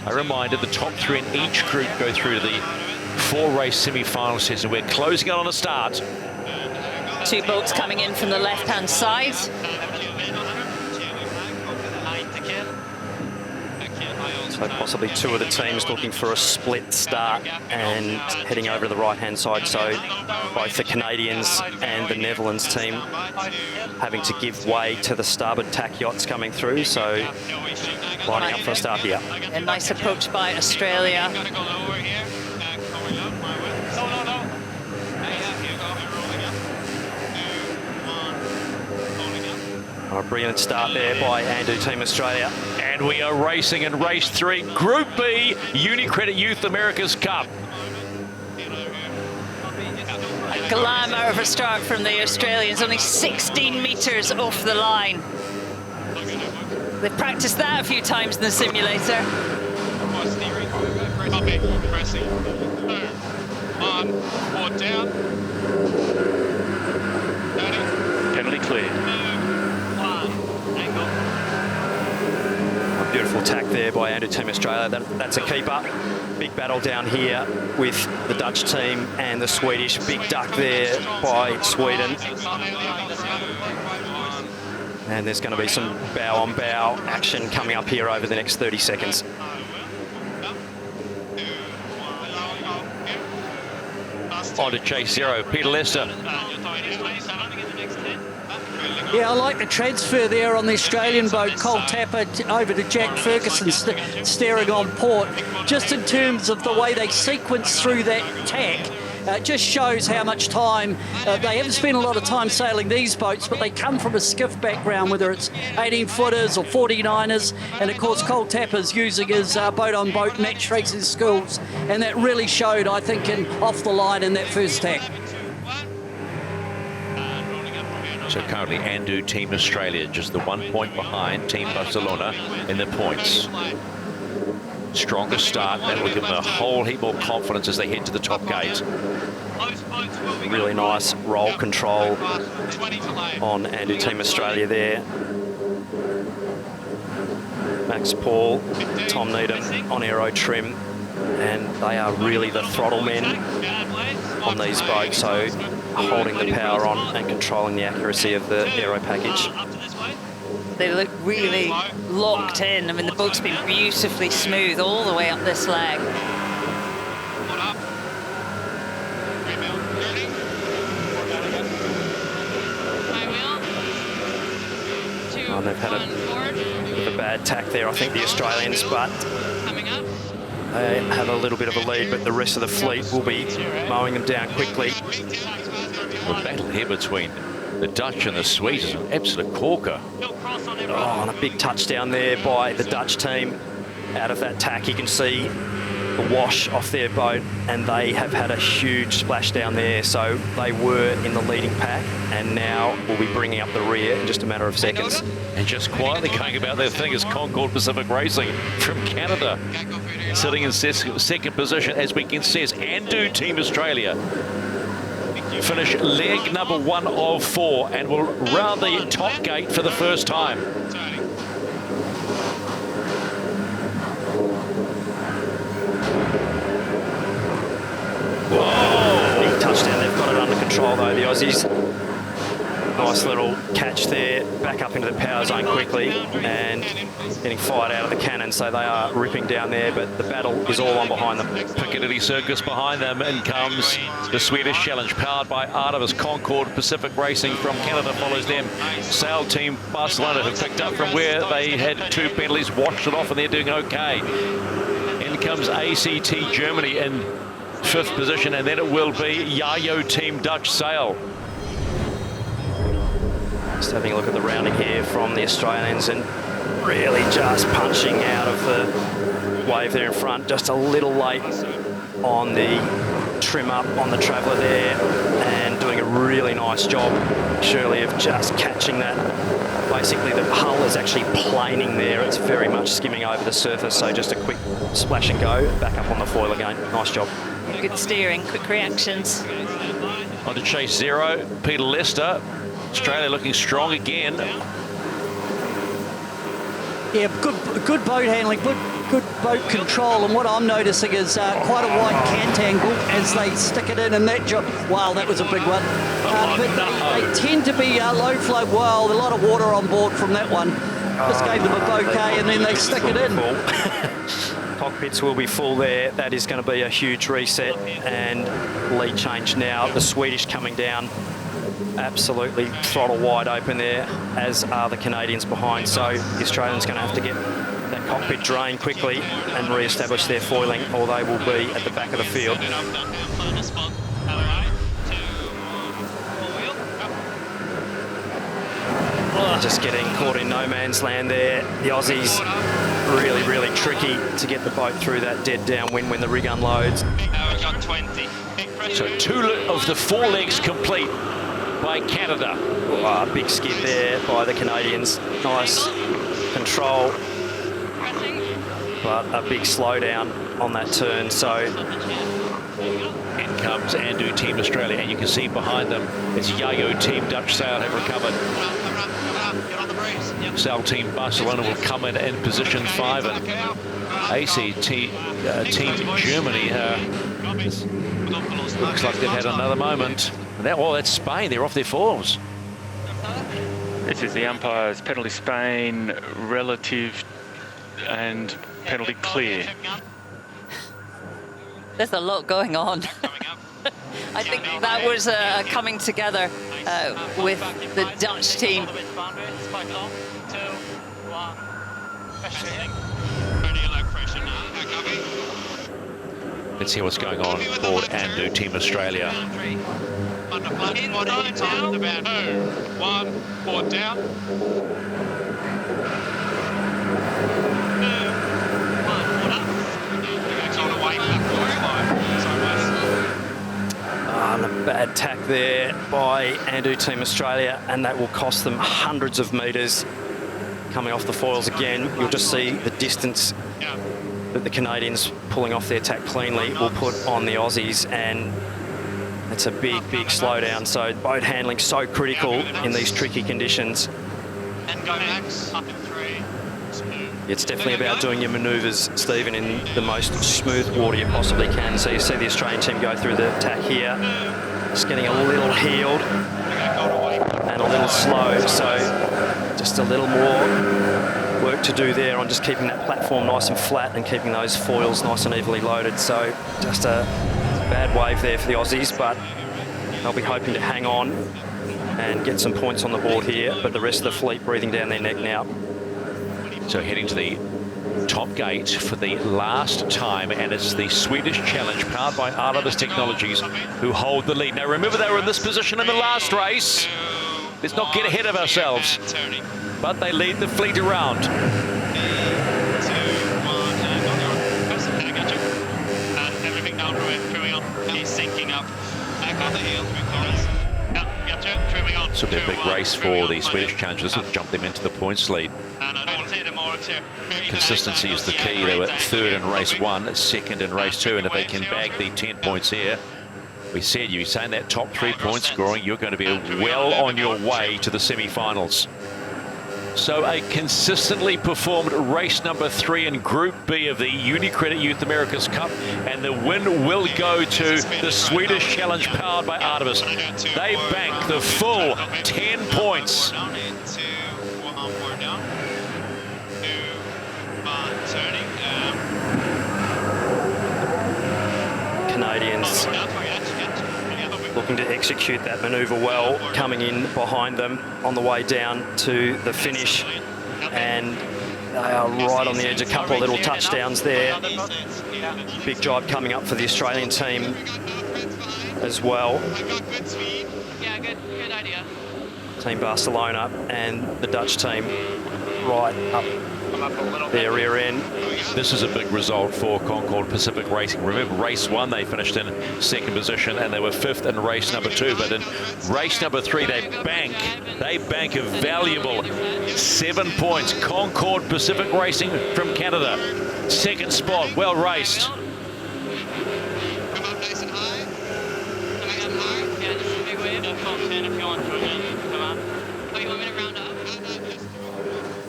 A reminder, the top 3 in each group go through to the 4-race semi-final season. We're closing out on a start. 2 boats coming in from the left-hand side. So possibly 2 of the teams looking for a split start and heading over to the right-hand side. So both the Canadians and the Netherlands team having to give way to the starboard tack yachts coming through. So lining up for a start here. A nice approach by Australia. A brilliant start there by Andu Team Australia. And we are racing in race 3, Group B, UniCredit Youth America's Cup. A glamour of a start from the Australians, only 16 metres off the line. They've practiced that a few times in the simulator. Pressing. 1, 4 down. 30. Penalty cleared. A beautiful tack there by Andu Team Australia. That's a keeper. Big battle down here with the Dutch team and the Swedish. Big duck there by Sweden. And there's going to be some bow-on-bow action coming up here over the next 30 seconds. On to chase 0, Peter Lester. Yeah, I like the transfer there on the Australian boat. Cole Tapper over to Jack Ferguson steering on port. Just in terms of the way they sequence through that tack, just shows how much time they haven't spent a lot of time sailing these boats, but they come from a skiff background, whether it's 18-footers or 49ers, and of course Cole Tapper's using his boat-on-boat match racing skills, and that really showed, I think, off the line in that first tack. So currently Andu Team Australia just the 1 point behind Team Barcelona in the points. Stronger start, that will give them a whole heap more confidence as they head to the top gate. Really nice roll control on Andu Team Australia there. Max Paul, Tom Needham on aero trim, and they are really the throttle men on these boats, so holding the power on and controlling the accuracy of the aero package. They look really locked in. I mean, the boat's been beautifully smooth all the way up this leg. Oh, they've had a bit of a bad tack there, I think, the Australians, but they have a little bit of a lead, but the rest of the fleet will be mowing them down quickly. The battle here between the Dutch and the Swedes is an absolute corker. Oh, and a big touchdown there by the Dutch team. Out of that tack, you can see the wash off their boat, and they have had a huge splashdown there. So they were in the leading pack, and now will be bringing up the rear in just a matter of seconds. And just quietly going about their thing is Concord Pacific Racing from Canada, sitting in second position, as we can see, as Andu Team Australia finish leg number 1 of 4 and will round the top gate for the first time. Whoa! Big touchdown. They've got it under control though, the Aussies. Nice little catch there, back up into the power zone quickly and getting fired out of the cannon, so they are ripping down there, but the battle is all on behind them. Piccadilly Circus behind them. In comes the Swedish challenge, powered by Artemis. Concord Pacific Racing from Canada follows them. Sail Team Barcelona have picked up from where they had 2 penalties, washed it off, and they're doing okay. In comes ACT Germany in 5th position, and then it will be Yacht Team Dutch Sail. Just having a look at the rounding here from the Australians, and really just punching out of the wave there in front. Just a little late on the trim up on the Traveller there, and doing a really nice job, Shirley, of just catching that. Basically, the hull is actually planing there. It's very much skimming over the surface, so just a quick splash and go, back up on the foil again. Nice job. Good steering, quick reactions. On to chase 0, Peter Lester. Australia looking strong again. Yeah, good boat handling, good boat control, and what I'm noticing is quite a wide cant angle as they stick it in that job. Wow, that was a big one. But they tend to be low flow. Wow, a lot of water on board from that one. Just gave them a bouquet and then they stick it in. Cockpits will be full there. That is going to be a huge reset and lead change now. The Swedish coming down absolutely throttle wide open there, as are the Canadians behind. So the Australians going to have to get that cockpit drain quickly and re-establish their foiling, or they will be at the back of the field. Just getting caught in no man's land there. The Aussies really, really tricky to get the boat through that dead downwind when the rig unloads. So 2 of the 4 legs complete by Canada. Big skid there by the Canadians. Nice control, but a big slowdown on that turn. So in comes Andu Team Australia, and you can see behind them it's Yacht Team Dutch Sail have recovered. Sail Team Barcelona will come in position 5, and ACT Team Germany looks like they've had another moment. And that's Spain. They're off their foils. This is the umpire's penalty Spain, relative and penalty clear. There's a lot going on. I think that was coming together with the Dutch team. Let's see what's going on for Andu Team Australia. 1, 4 down. And a bad tack there by Andu Team Australia, and that will cost them hundreds of metres coming off the foils again. You'll just see the distance that the Canadians pulling off their tack cleanly will put on the Aussies, and it's a big, big slowdown. So boat handling so critical in these tricky conditions. And go max up in 3, 2. It's definitely about doing your manoeuvres, Stephen, in the most smooth water you possibly can. So you see the Australian team go through the tack here, just getting a little heeled and a little slow. So just a little more work to do there on just keeping that platform nice and flat and keeping those foils nice and evenly loaded. So just a bad wave there for the Aussies, but they'll be hoping to hang on and get some points on the board here, but the rest of the fleet breathing down their neck now. So heading to the top gate for the last time, and it's the Swedish Challenge powered by Artemis Technologies who hold the lead. Now remember, they were in this position in the last race. Let's not get ahead of ourselves, but they lead the fleet around. 2, 1, and everything down trimming on. He's sinking up. Back on the heel, 3 corners. Gotcha, trimming on. So it'll be a big race for the Swedish Challenge. This will jump them into the points lead. Consistency is the key. They were 3rd in race 1, 2nd in race 2, and if they can bag the 10 points here, we said you saying that top 3 point scoring, you're going to be well on your way to the semi-finals. So a consistently performed race number 3 in Group B of the UniCredit Youth America's Cup, and the win will go to the Swedish Challenge powered by Artemis. They bank the full 10 points. Canadians looking to execute that manoeuvre well, coming in behind them on the way down to the finish, and they are right on the edge. A couple of little touchdowns there. Big job coming up for the Australian team as well. Team Barcelona and the Dutch team right up their rear end. This is a big result for Concord Pacific Racing. Remember, race 1 they finished in 2nd position and they were 5th in race number 2, but in race number 3 they bank a valuable 7 points. Concord Pacific Racing from Canada, 2nd spot, well raced. Come up nice and high. Nice and high. Yeah, just a big wave. If you want to